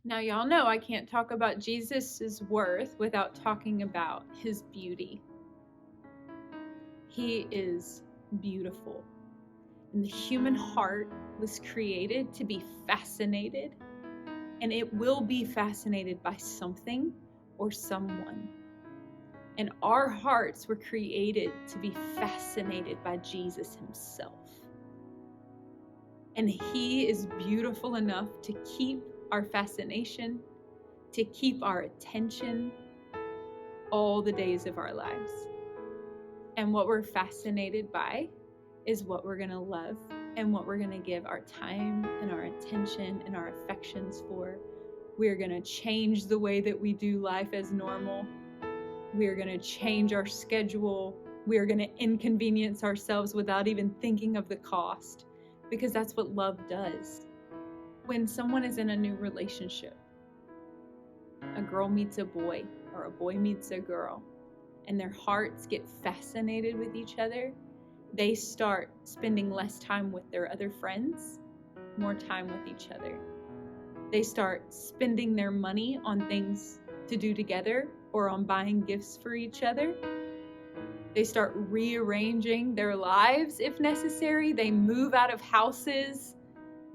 Now, y'all know I can't talk about Jesus' worth without talking about his beauty. He is beautiful. And the human heart was created to be fascinated, and it will be fascinated by something or someone. And our hearts were created to be fascinated by Jesus himself. And he is beautiful enough to keep our fascination, to keep our attention all the days of our lives. And what we're fascinated by is what we're going to love and what we're going to give our time and our attention and our affections for. We're going to change the way that we do life as normal. We're going to change our schedule. We're going to inconvenience ourselves without even thinking of the cost, because that's what love does. When someone is in a new relationship, a girl meets a boy or a boy meets a girl, and their hearts get fascinated with each other, they start spending less time with their other friends, more time with each other. They start spending their money on things to do together or on buying gifts for each other. They start rearranging their lives if necessary. They move out of houses.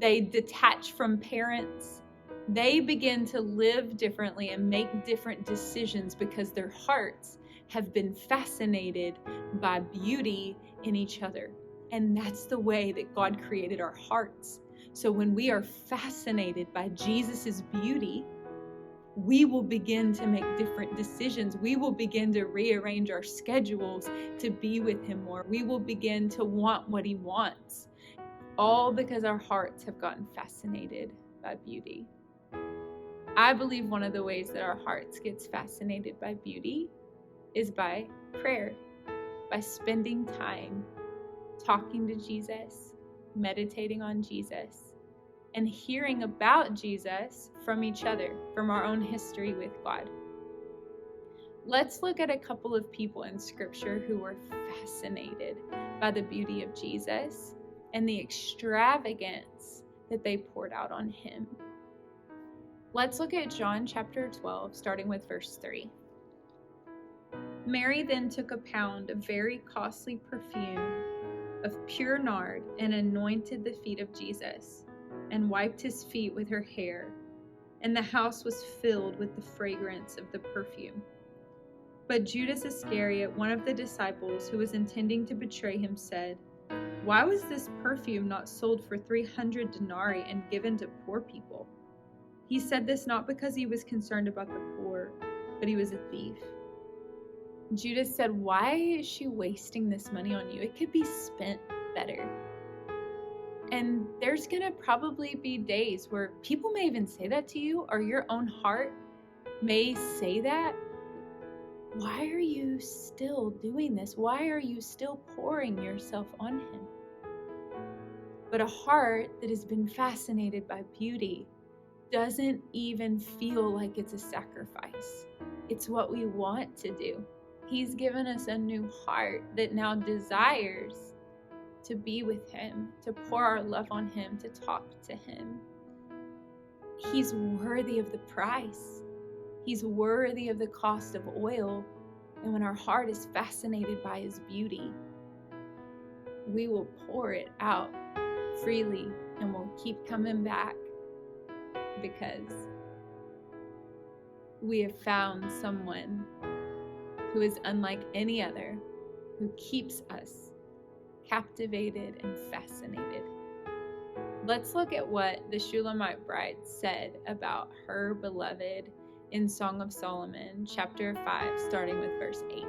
They detach from parents. They begin to live differently and make different decisions because their hearts have been fascinated by beauty in each other. And that's the way that God created our hearts. So when we are fascinated by Jesus's beauty, we will begin to make different decisions. We will begin to rearrange our schedules to be with him more. We will begin to want what he wants, all because our hearts have gotten fascinated by beauty. I believe one of the ways that our hearts gets fascinated by beauty is by prayer, by spending time talking to Jesus, meditating on Jesus, and hearing about Jesus from each other, from our own history with God. Let's look at a couple of people in Scripture who were fascinated by the beauty of Jesus and the extravagance that they poured out on him. Let's look at John chapter 12, starting with verse 3. Mary then took a pound of very costly perfume of pure nard and anointed the feet of Jesus and wiped his feet with her hair, and the house was filled with the fragrance of the perfume. But Judas Iscariot, one of the disciples who was intending to betray him, said, "Why was this perfume not sold for 300 denarii and given to poor people?" He said this not because he was concerned about the poor, but he was a thief. Judas said, "Why is she wasting this money on you? It could be spent better." And there's going to probably be days where people may even say that to you, or your own heart may say that. Why are you still doing this? Why are you still pouring yourself on him? But a heart that has been fascinated by beauty doesn't even feel like it's a sacrifice. It's what we want to do. He's given us a new heart that now desires to be with him, to pour our love on him, to talk to him. He's worthy of the price. He's worthy of the cost of oil. And when our heart is fascinated by his beauty, we will pour it out freely and we'll keep coming back because we have found someone who is unlike any other, who keeps us captivated and fascinated. Let's look at what the Shulamite bride said about her beloved in Song of Solomon, chapter 5, starting with verse 8.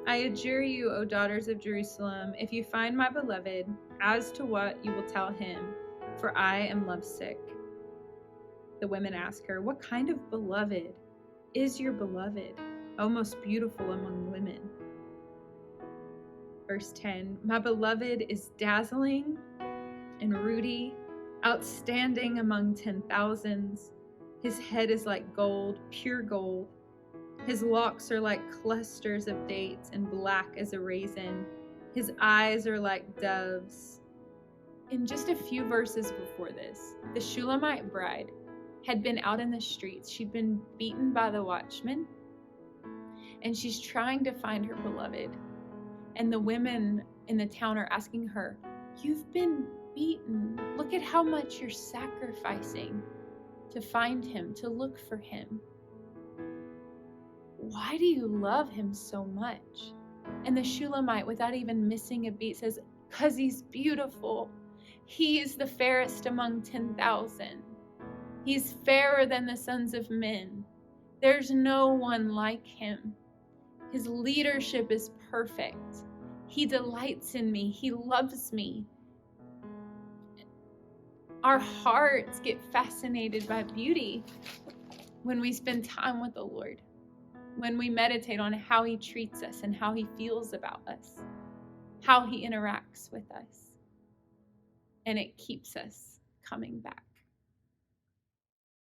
"I adjure you, O daughters of Jerusalem, if you find my beloved, as to what you will tell him, for I am lovesick." The women ask her, "What kind of beloved is your beloved, O most beautiful among women?" Verse 10, "My beloved is dazzling and ruddy, outstanding among 10,000s. His head is like gold, pure gold. His locks are like clusters of dates and black as a raisin. His eyes are like doves." In just a few verses before this, the Shulamite bride had been out in the streets. She'd been beaten by the watchmen, and she's trying to find her beloved. And the women in the town are asking her, "You've been beaten. Look at how much you're sacrificing to find him, to look for him. Why do you love him so much?" And the Shulamite, without even missing a beat, says, "'Cause he's beautiful. He is the fairest among 10,000. He's fairer than the sons of men. There's no one like him. His leadership is perfect. He delights in me. He loves me." Our hearts get fascinated by beauty when we spend time with the Lord, when we meditate on how he treats us and how he feels about us, how he interacts with us. And it keeps us coming back.